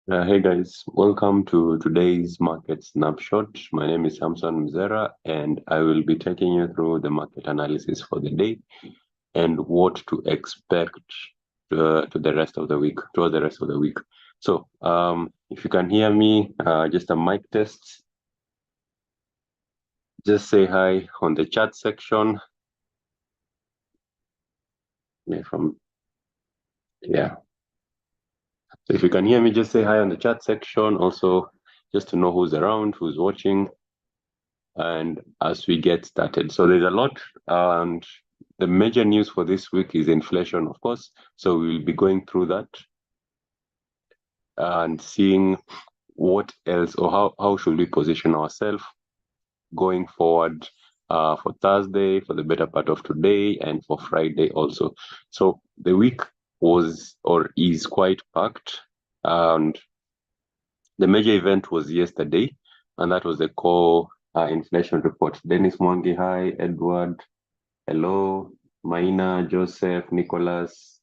Hey guys, welcome to today's market snapshot. My name is Samson Mzera, and I will be taking you through the market analysis for the day and what to expect to the rest of the week, towards the rest of the week. So, if you can hear me, just a mic test. Just say hi on the chat section. Yeah. So if you can hear me, just say hi on the chat section. Also, just to know who's around, who's watching. And as we get started, so there's a lot, and the major news for this week is inflation, of course. So we'll be going through that and seeing what else, or how should we position ourselves going forward for Thursday, for the better part of today, and for Friday also. So the week was or is quite packed, and the major event was yesterday, and that was the core inflation report. Dennis Mwangi, hi. Edward, hello. Maina, Joseph, Nicholas,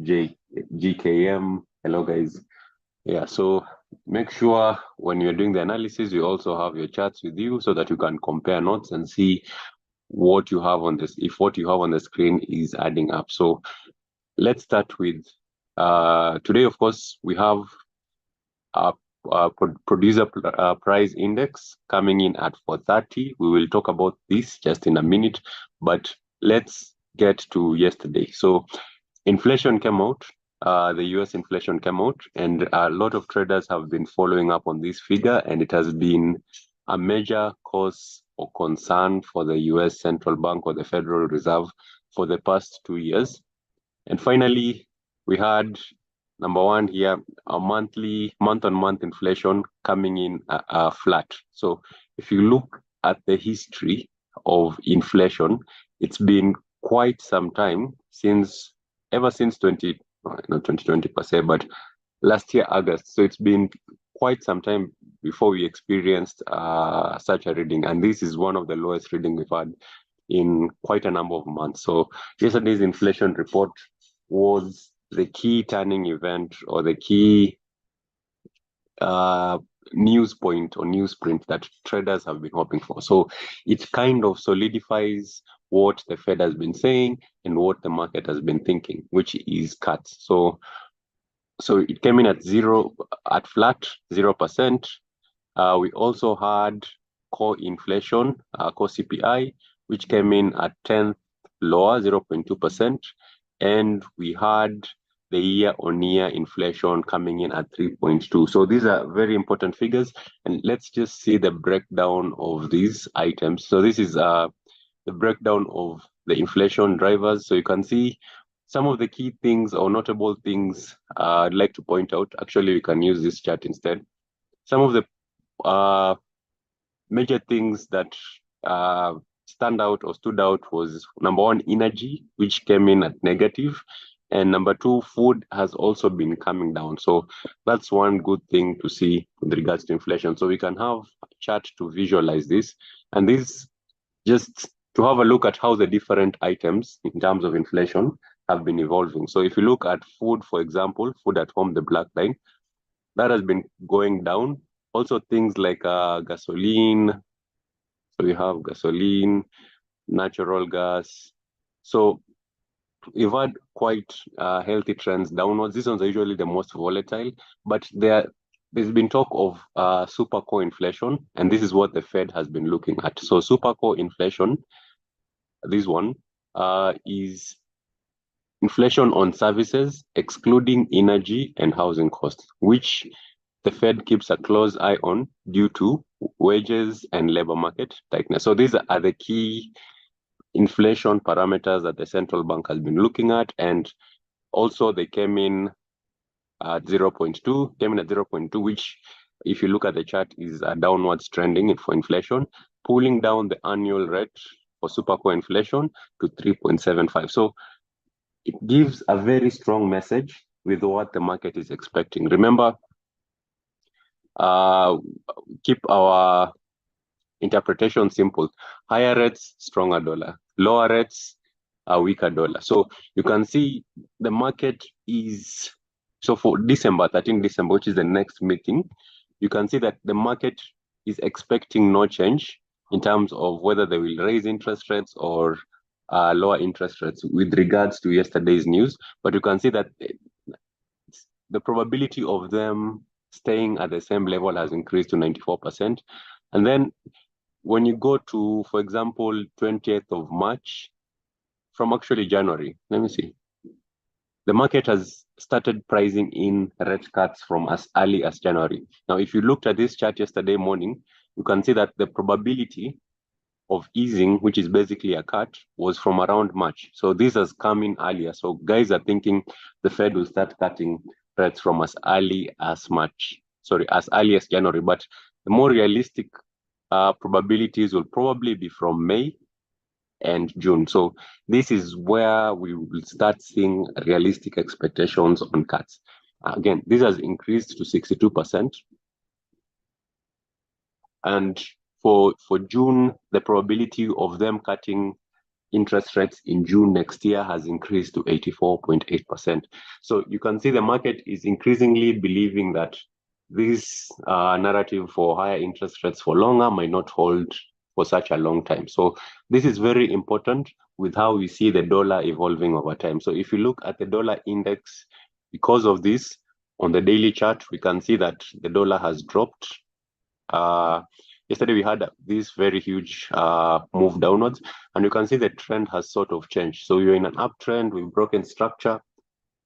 GKM, hello guys. Yeah, so make sure when you're doing the analysis, you also have your charts with you so that you can compare notes and see what you have on this, if what you have on the screen is adding up. So let's start with today, of course, we have producer price index coming in at 430. We will talk about this just in a minute, but let's get to yesterday. So inflation came out, the US inflation came out, and a lot of traders have been following up on this figure, and it has been a major cause or concern for the US Central Bank or the Federal Reserve for the past 2 years. And finally, we had number one here, a month-on-month inflation coming in flat. So if you look at the history of inflation, it's been quite some time ever since not 2020 per se, but last year, August. So it's been quite some time before we experienced such a reading. And this is one of the lowest reading we've had in quite a number of months. So yesterday's inflation report was the key turning event or the key news point or newsprint that traders have been hoping for. So it kind of solidifies what the Fed has been saying and what the market has been thinking, which is cuts. So it came in at flat 0%. We also had core inflation, core CPI, which came in at 10th lower, 0.2%. And we had the year-on-year inflation coming in at 3.2. So these are very important figures. And let's just see the breakdown of these items. So this is the breakdown of the inflation drivers. So you can see some of the key things or notable things I'd like to point out. Actually, we can use this chart instead. Some of the major things that stand out or stood out was number one, energy, which came in at negative, and number two, food has also been coming down. So that's one good thing to see with regards to inflation. So we can have a chart to visualize this, and this just to have a look at how the different items in terms of inflation have been evolving. So if you look at food, for example, food at home, the black line, that has been going down. Also things like gasoline. So you have gasoline, natural gas. So we've had quite healthy trends downwards. These ones are usually the most volatile, but there's been talk of super core inflation, and this is what the Fed has been looking at. So super core inflation, this one, is inflation on services, excluding energy and housing costs, which the Fed keeps a close eye on due to wages and labor market tightness. So these are the key inflation parameters that the central bank has been looking at. And also they came in at 0.2, which if you look at the chart is a downwards trending for inflation, pulling down the annual rate for super core inflation to 3.75. So it gives a very strong message with what the market is expecting. Remember, keep our interpretation simple. Higher rates, stronger dollar. Lower rates, a weaker dollar. So you can see the market is So for December, 13 December, which is the next meeting, you can see that the market is expecting no change in terms of whether they will raise interest rates or lower interest rates with regards to yesterday's news. But you can see that the probability of them staying at the same level has increased to 94%. And then when you go to, for example, 20th of March, from actually January, let me see. The market has started pricing in rate cuts from as early as January. Now, if you looked at this chart yesterday morning, you can see that the probability of easing, which is basically a cut, was from around March. So this has come in earlier. So guys are thinking the Fed will start cutting rates from as early as as early as January. But the more realistic probabilities will probably be from May and June. So this is where we will start seeing realistic expectations on cuts. Again, this has increased to 62%. And for June, the probability of them cutting interest rates in June next year has increased to 84.8%. So you can see the market is increasingly believing that this narrative for higher interest rates for longer might not hold for such a long time. So this is very important with how we see the dollar evolving over time. So if you look at the dollar index, because of this, on the daily chart, we can see that the dollar has dropped. Yesterday we had this very huge move downwards, and you can see the trend has sort of changed. So we're in an uptrend, we've broken structure,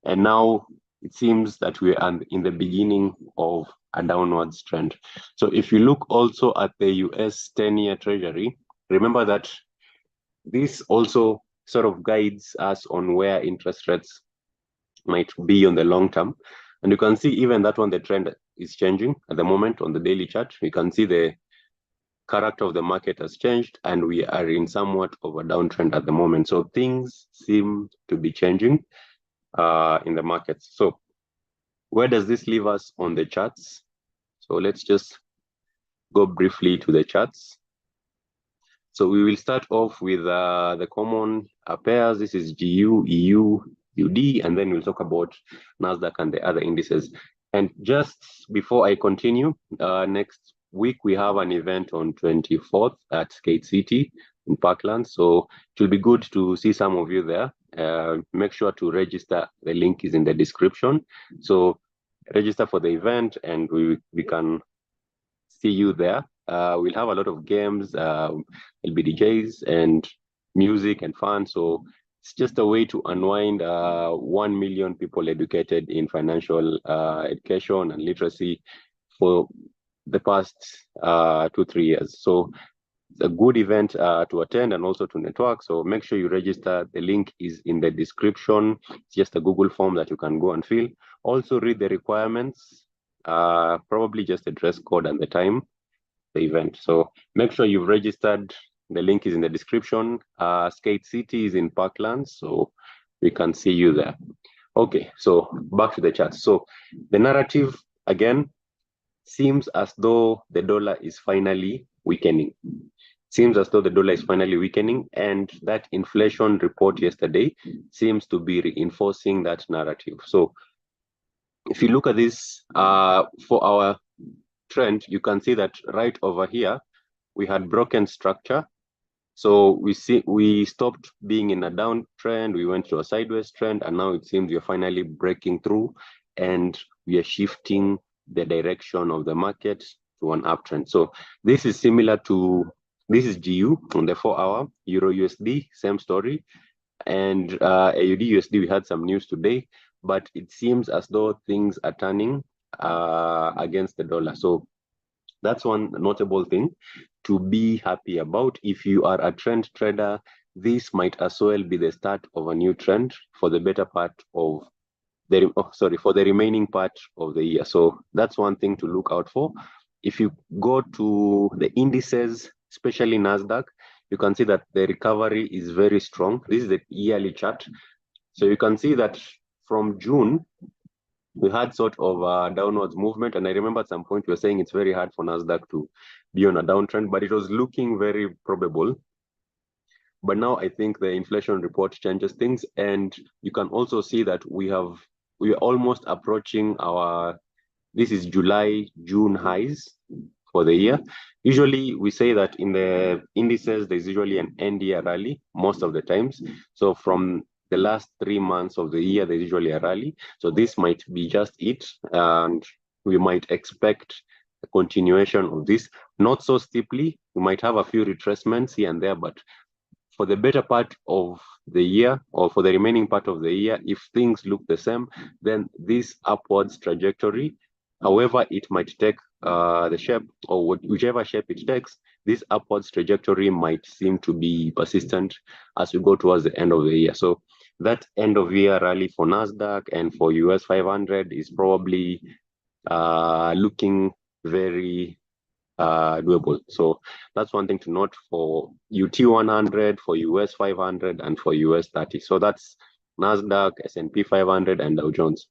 and now it seems that we are in the beginning of a downwards trend. So if you look also at the US 10-year Treasury, remember that this also sort of guides us on where interest rates might be on the long term. And you can see even that one, the trend is changing at the moment on the daily chart. We can see the character of the market has changed and we are in somewhat of a downtrend at the moment. So things seem to be changing in the markets. So where does this leave us on the charts? So let's just go briefly to the charts. So we will start off with the common pairs. This is GU, EU, UD, and then we'll talk about NASDAQ and the other indices. And just before I continue, next week we have an event on 24th at Sk8city in Parkland. So it will be good to see some of you there. Make sure to register. The link is in the description. So register for the event and we can see you there. We'll have a lot of games, LBDJs and music and fun. So it's just a way to unwind 1 million people educated in financial education and literacy for the past 2-3 years. So it's a good event to attend and also to network. So make sure you register. The link is in the description. It's just a Google form that you can go and fill. Also read the requirements, probably just the dress code and the time, the event. So make sure you've registered. The link is in the description. Sk8city is in Parkland, so we can see you there. Okay, so back to the chart. So the narrative, again, seems as though the dollar is finally weakening. Seems as though the dollar is finally weakening, and that inflation report yesterday seems to be reinforcing that narrative. So if you look at this for our trend, you can see that right over here, we had broken structure. So we stopped being in a downtrend, we went to a sideways trend, and now it seems we're finally breaking through and we are shifting the direction of the market to an uptrend. So this is similar to, this is GU on the 4-hour, Euro USD, same story. And AUD USD, we had some news today, but it seems as though things are turning against the dollar. So that's one notable thing to be happy about. If you are a trend trader, this might as well be the start of a new trend for the better part of the, for the remaining part of the year. So that's one thing to look out for. If you go to the indices, especially NASDAQ, you can see that the recovery is very strong. This is the yearly chart. So you can see that from June, we had sort of a downwards movement. And I remember at some point we were saying it's very hard for NASDAQ to be on a downtrend, but it was looking very probable. But now I think the inflation report changes things. And you can also see that we have we are almost approaching this is July, June highs for the year. Usually we say that in the indices, there's usually an end year rally most of the times. So from the last 3 months of the year, there's usually a rally. So this might be just it. And we might expect a continuation of this, not so steeply. We might have a few retracements here and there, but for the better part of the year, or for the remaining part of the year, if things look the same, then this upwards trajectory, however it might take the shape, or whichever shape it takes, this upwards trajectory might seem to be persistent as we go towards the end of the year. So that end of year rally for Nasdaq and for US 500 is probably looking very doable. So that's one thing to note for UT 100, for US 500, and for US 30. So that's Nasdaq, S&P 500, and Dow Jones.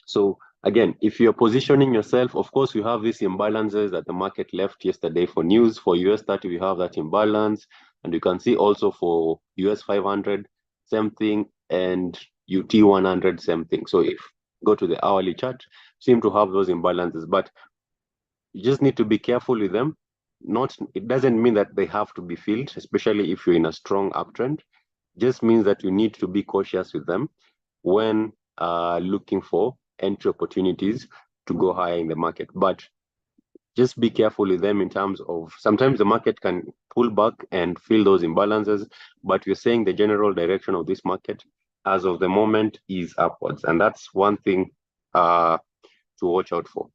So again, if you're positioning yourself, of course, you have these imbalances that the market left yesterday for news. For US 30, we have that imbalance. And you can see also for US 500, same thing, and UT 100, same thing. So if you go to the hourly chart, seem to have those imbalances. But you just need to be careful with them. It doesn't mean that they have to be filled, especially if you're in a strong uptrend. Just means that you need to be cautious with them when looking for entry opportunities to go higher in the market. But just be careful with them in terms of, sometimes the market can pull back and fill those imbalances, but we're saying the general direction of this market as of the moment is upwards. And that's one thing to watch out for.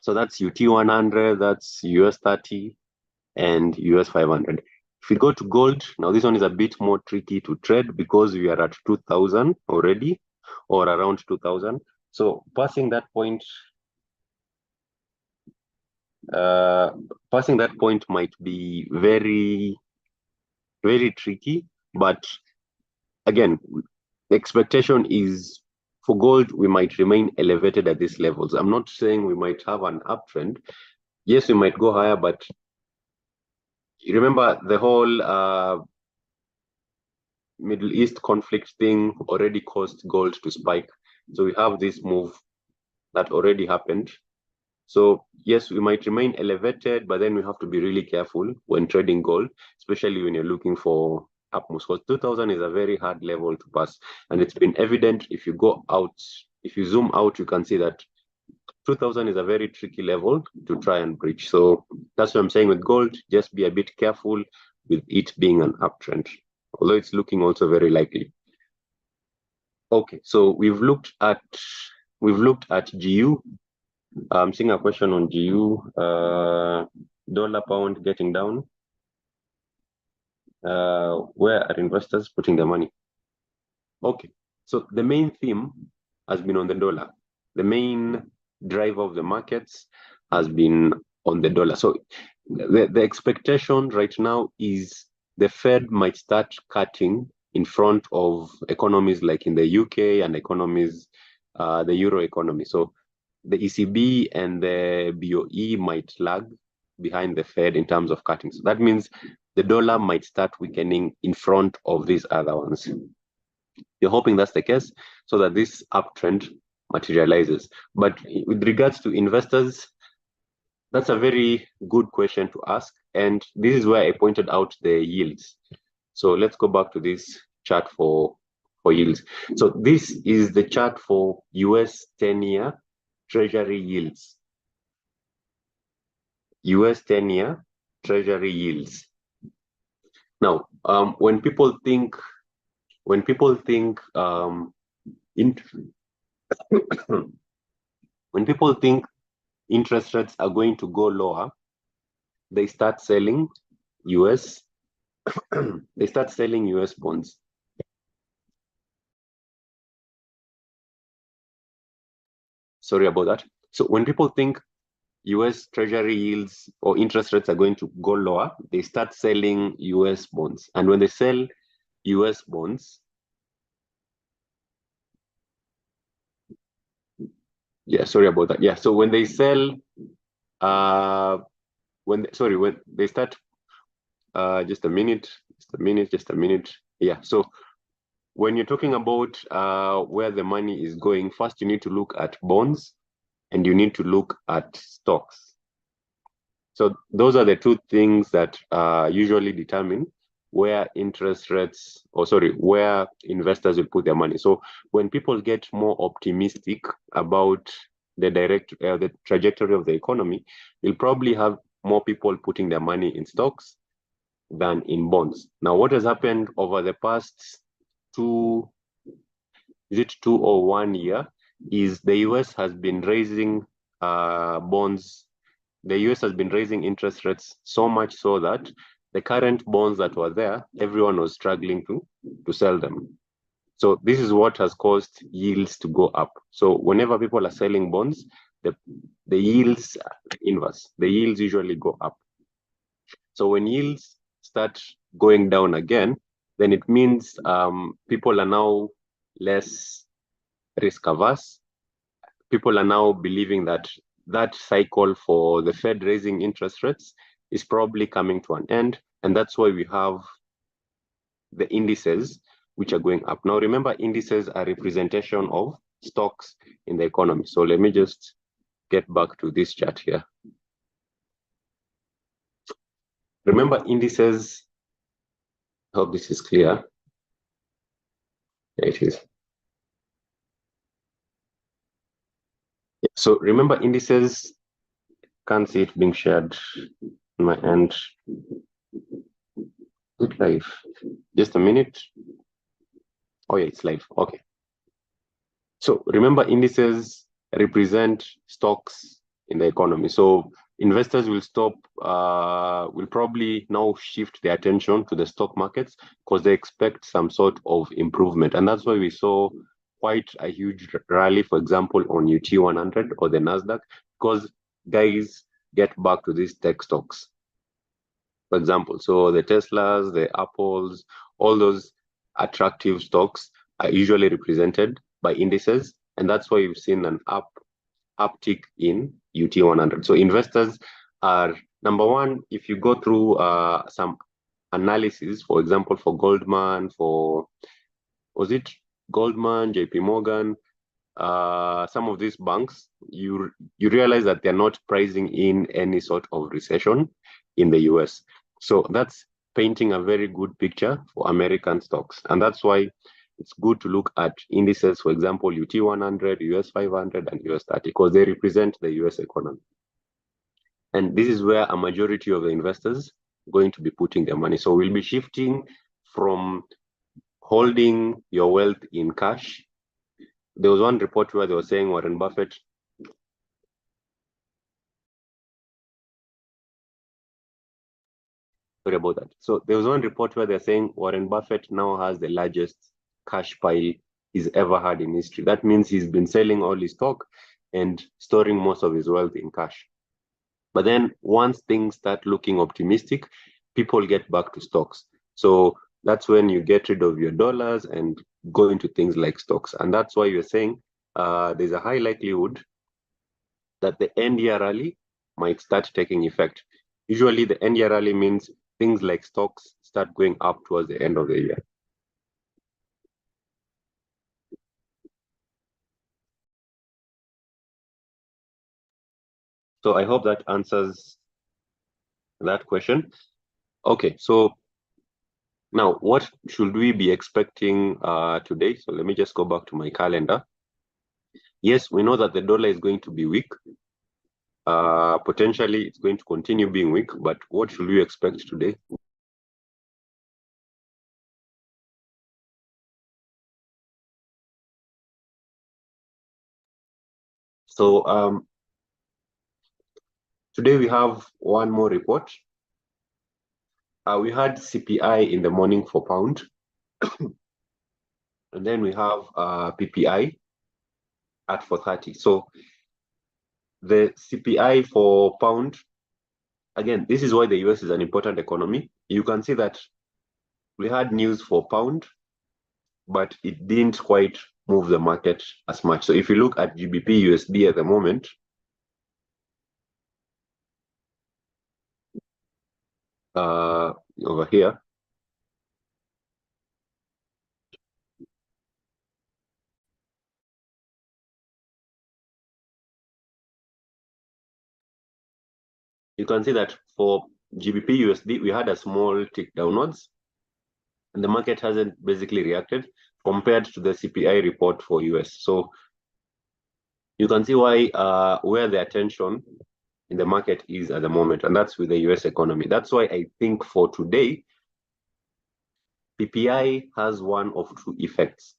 So that's UT 100, that's US 30, and US 500. If we go to gold, now this one is a bit more tricky to trade because we are at 2000 already, or around 2000. So passing that point might be very, very tricky. But again, the expectation is for gold, we might remain elevated at these levels. I'm not saying we might have an uptrend. Yes, we might go higher, but you remember the whole Middle East conflict thing already caused gold to spike. So we have this move that already happened. So yes, we might remain elevated, but then we have to be really careful when trading gold, especially when you're looking for up moves, because 2000 is a very hard level to pass. And it's been evident if you go out, if you zoom out, you can see that 2000 is a very tricky level to try and breach. So that's what I'm saying with gold, just be a bit careful with it being an uptrend, although it's looking also very likely. Okay, so we've looked at GU. I'm seeing a question on GU, dollar pound getting down. Where are investors putting their money? Okay, so the main theme has been on the dollar. The main driver of the markets has been on the dollar. So the expectation right now is the Fed might start cutting in front of economies like in the UK and economies, the Euro economy. So the ECB and the BOE might lag behind the Fed in terms of cutting. So that means the dollar might start weakening in front of these other ones. You're hoping that's the case so that this uptrend materializes. But with regards to investors, that's a very good question to ask. And this is where I pointed out the yields. So let's go back to this chart for yields. So this is the chart for US 10-year Treasury yields. US 10-year Treasury yields. Now, when people think when people think interest rates are going to go lower, they start selling US bonds. Sorry about that. So when people think US Treasury yields or interest rates are going to go lower, they start selling US bonds. And when they sell US bonds, yeah, sorry about that. Yeah, so when they sell, when they start, just a minute. Yeah, so when you're talking about where the money is going, first you need to look at bonds and you need to look at stocks. So those are the two things that usually determine where interest rates, or sorry, where investors will put their money. So when people get more optimistic about the trajectory of the economy, you'll probably have more people putting their money in stocks than in bonds. Now, what has happened over the past 2 or 1 year is the US has been raising bonds. The US has been raising interest rates so much so that the current bonds that were there, everyone was struggling to sell them. So this is what has caused yields to go up. So whenever people are selling bonds, the yields are inverse. The yields usually go up. So when yields start going down again, then it means people are now less risk averse. People are now believing that that cycle for the Fed raising interest rates is probably coming to an end. And that's why we have the indices which are going up. Now, remember, indices are representation of stocks in the economy. So let me just get back to this chart here. Remember, indices, I hope this is clear. There it is. So remember, indices, can't see it being shared on my end. Good live. Just a minute. Oh yeah, it's live. Okay. So remember, indices represent stocks in the economy. So investors will probably now shift their attention to the stock markets because they expect some sort of improvement. And that's why we saw quite a huge rally, for example, on UT 100 or the NASDAQ, because guys get back to these tech stocks, for example. So the Teslas, the Apples, all those attractive stocks are usually represented by indices, and that's why you've seen an uptick in UT 100. So investors are, number one, if you go through some analysis, for example, for Goldman, was it Goldman, JP Morgan, some of these banks, you realize that they're not pricing in any sort of recession in the US. So that's painting a very good picture for American stocks. And that's why it's good to look at indices, for example, UT 100, US 500, and US 30, because they represent the US economy. And this is where a majority of the investors are going to be putting their money. So we'll be shifting from holding your wealth in cash. There was one report where they were saying Warren Buffett Sorry about that. So there was one report where they're saying Warren Buffett now has the largest cash pile he's ever had in history. That means he's been selling all his stock and storing most of his wealth in cash. But then once things start looking optimistic, people get back to stocks. So that's when you get rid of your dollars and go into things like stocks. And that's why you're saying there's a high likelihood that the end year rally might start taking effect. Usually the end year rally means things like stocks start going up towards the end of the year. So I hope that answers that question. Okay, so now what should we be expecting today? So let me just go back to my calendar. Yes, we know that the dollar is going to be weak. Potentially it's going to continue being weak, but what should we expect today? So today we have one more report. We had CPI in the morning for pound. And then we have PPI at 4:30. So the CPI for pound, again, this is why the US is an important economy. You can see that we had news for pound, but it didn't quite move the market as much. So if you look at GBP USD at the moment, over here, you can see that for GBP USD, we had a small tick downwards, and the market hasn't basically reacted compared to the CPI report for US. So you can see why where the attention in the market is at the moment, and that's with the US economy. That's why I think for today, PPI has one of two effects.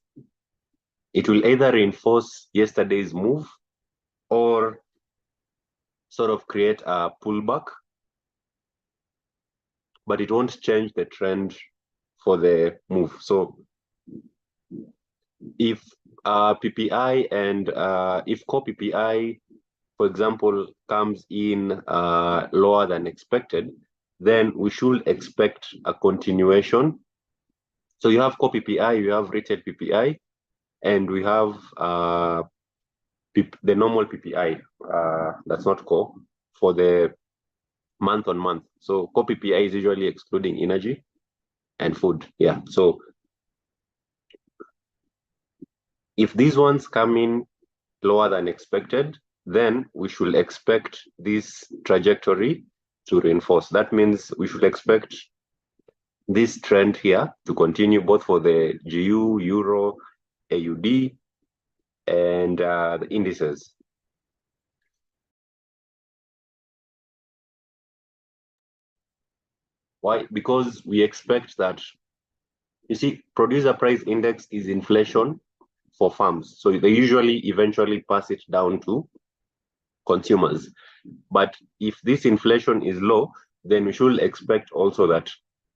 It will either reinforce yesterday's move or sort of create a pullback, but it won't change the trend for the move. So if PPI and if core PPI, for example, comes in lower than expected, then we should expect a continuation. So you have core PPI, you have rated PPI, and we have the normal PPI, that's not core, for the month on month. So core PPI is usually excluding energy and food. Yeah. So if these ones come in lower than expected, then we should expect this trajectory to reinforce. That means we should expect this trend here to continue both for the GU, Euro, AUD, and the indices. Why? Because we expect that, you see, producer price index is inflation for farms. So they usually eventually pass it down to consumers. But if this inflation is low, then we should expect also that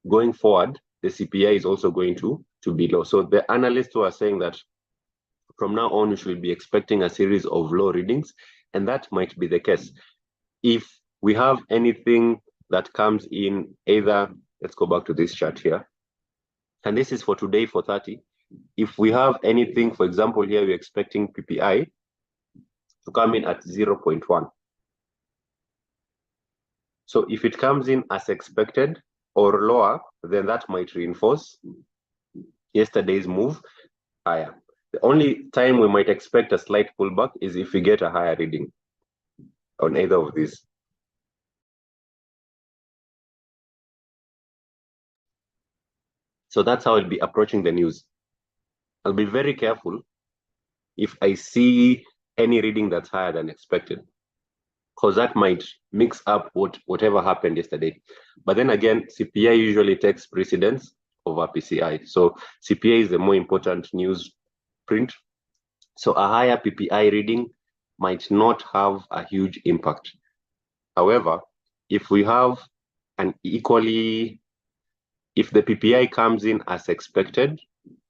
going forward, the CPI is also going to be low. So the analysts who are saying that from now on, we should be expecting a series of low readings, and that might be the case. If we have anything that comes in either, let's go back to this chart here, and this is for today for 30. If we have anything, for example, here we're expecting PPI to come in at 0.1. So if it comes in as expected or lower, then that might reinforce yesterday's move higher. The only time we might expect a slight pullback is if we get a higher reading on either of these. So that's how I'll be approaching the news. I'll be very careful if I see any reading that's higher than expected, because that might mix up whatever happened yesterday. But then again, CPI usually takes precedence over PCI. So CPI is the more important news print. So a higher PPI reading might not have a huge impact. However, if we have an equally, if the PPI comes in as expected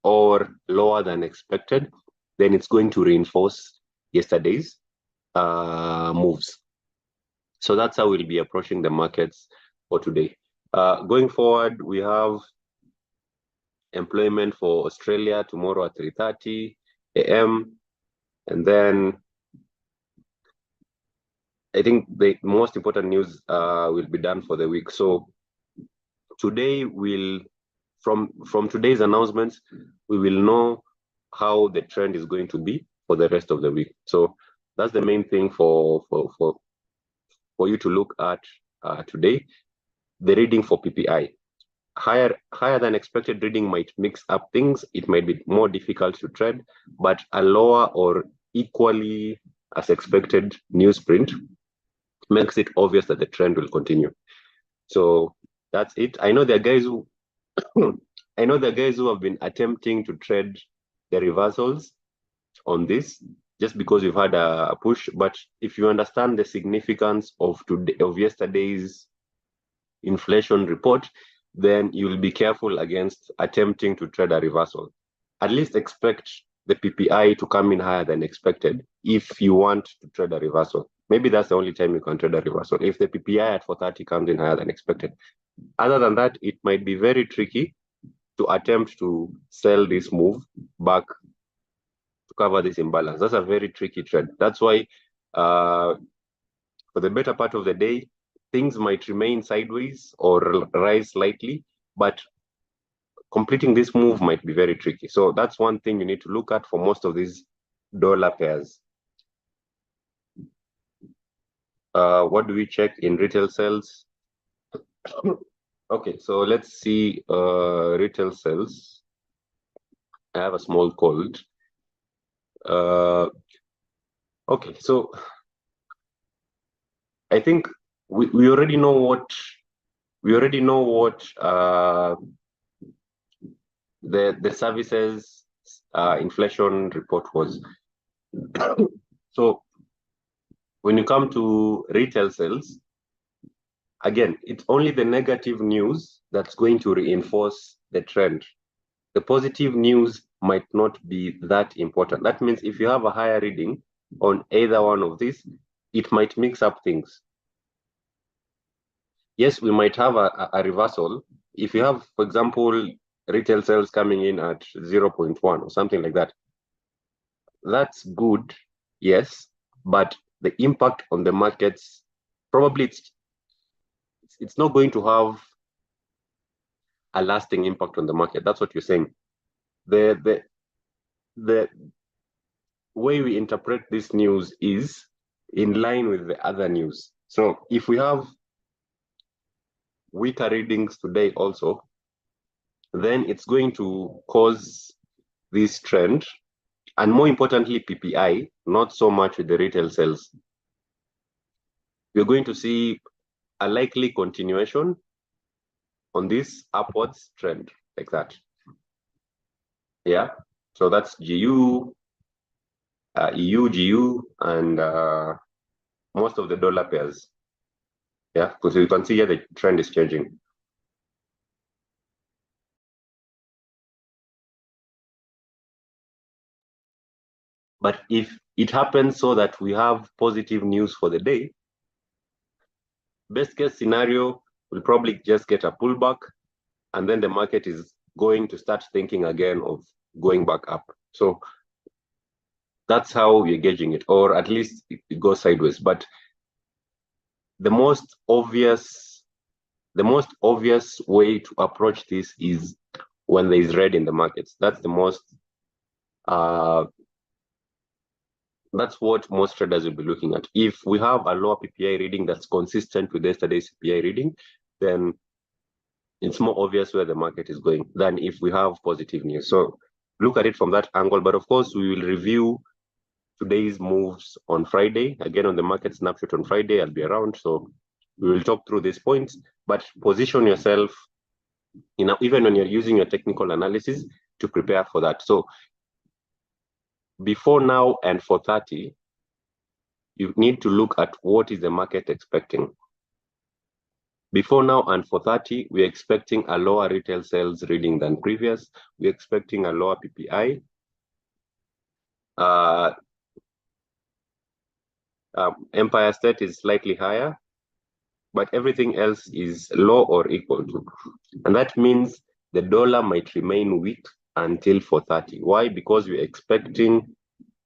or lower than expected, then it's going to reinforce yesterday's moves. So that's how we'll be approaching the markets for today. Going forward, we have employment for Australia tomorrow at 3:30 a.m. And then I think the most important news will be done for the week. So today from today's announcements, we will know how the trend is going to be for the rest of the week. So that's the main thing for you to look at today. The reading for PPI. Higher than expected reading might mix up things. It might be more difficult to trade, but a lower or equally as expected newsprint makes it obvious that the trend will continue. So that's it. I know there are guys who have been attempting to trade the reversals on this just because we've had a push. But if you understand the significance of yesterday's inflation report, then you'll be careful against attempting to trade a reversal. At least expect the PPI to come in higher than expected if you want to trade a reversal. Maybe that's the only time you can trade a reversal, if the PPI at 430 comes in higher than expected. Other than that, it might be very tricky to attempt to sell this move back to cover this imbalance. That's a very tricky trade. That's why for the better part of the day, things might remain sideways or rise slightly, but completing this move might be very tricky. So that's one thing you need to look at for most of these dollar pairs. What do we check in retail sales? Okay, so let's see retail sales. I have a small cold. Okay, so I think we already know what the services inflation report was. So when you come to retail sales, again, it's only the negative news that's going to reinforce the trend. The positive news might not be that important. That means if you have a higher reading on either one of these, it might mix up things. Yes, we might have a reversal. If you have, for example, retail sales coming in at 0.1 or something like that, that's good, yes, but the impact on the markets, probably it's not going to have a lasting impact on the market. That's what you're saying. The way we interpret this news is in line with the other news. So if we have weaker readings today also, then it's going to cause this trend, and more importantly, PPI, not so much with the retail sales. We're going to see a likely continuation on this upwards trend like that. Yeah, so that's GU, EU, GU, and most of the dollar pairs. Yeah, because you can see here the trend is changing. But if it happens so that we have positive news for the day, best case scenario, we'll probably just get a pullback, and then the market is going to start thinking again of going back up. So that's how we're gauging it, or at least it goes sideways. But the most obvious way to approach this is when there is red in the markets. That's the most that's what most traders will be looking at. If we have a lower PPI reading that's consistent with yesterday's PPI reading, then it's more obvious where the market is going than if we have positive news. So look at it from that angle. But of course, we will review today's moves on Friday. Again, on the market snapshot on Friday, I'll be around. So we will talk through these points, but position yourself, even when you're using your technical analysis, to prepare for that. So before now and for 30, you need to look at what is the market expecting. Before now and for 30, we're expecting a lower retail sales reading than previous. We're expecting a lower PPI. Empire State is slightly higher, but everything else is low or equal to. And that means the dollar might remain weak until 4:30. Why? Because we're expecting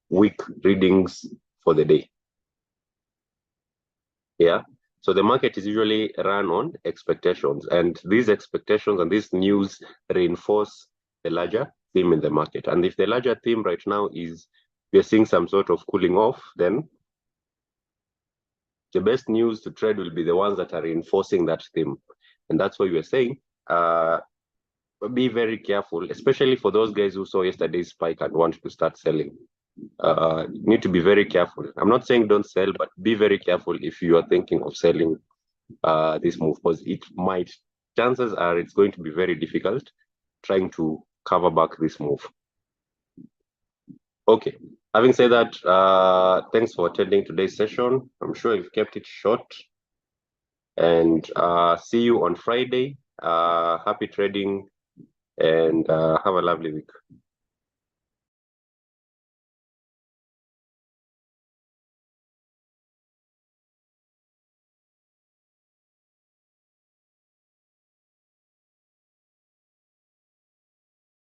weak readings for the day. Yeah. So the market is usually run on expectations, and these expectations and this news reinforce the larger theme in the market. And if the larger theme right now is we're seeing some sort of cooling off, then the best news to trade will be the ones that are reinforcing that theme. And that's why we're saying be very careful, especially for those guys who saw yesterday's spike and want to start selling. You need to be very careful. I'm not saying don't sell, but be very careful if you are thinking of selling this move, because chances are it's going to be very difficult trying to cover back this move. Okay, having said that, thanks for attending today's session. I'm sure you've kept it short, and see you on Friday. Happy trading, and have a lovely week.